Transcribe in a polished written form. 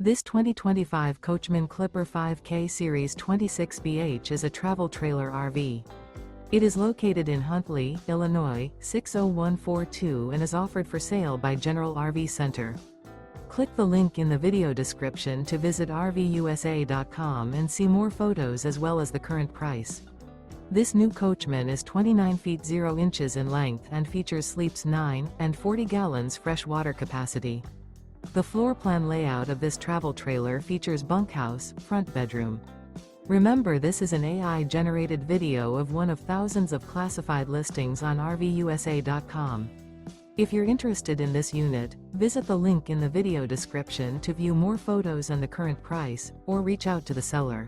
This 2025 Coachmen Clipper 5K Series 26BH is a travel trailer RV. It is located in Huntley, Illinois, 60142 and is offered for sale by General RV Center. Click the link in the video description to visit RVUSA.com and see more photos as well as the current price. This new Coachmen is 29 feet 0 inches in length and features sleeps 9 and 40 gallons fresh water capacity. The floor plan layout of this travel trailer features bunkhouse, front bedroom. Remember, this is an AI-generated video of one of thousands of classified listings on RVUSA.com. If you're interested in this unit, visit the link in the video description to view more photos and the current price, or reach out to the seller.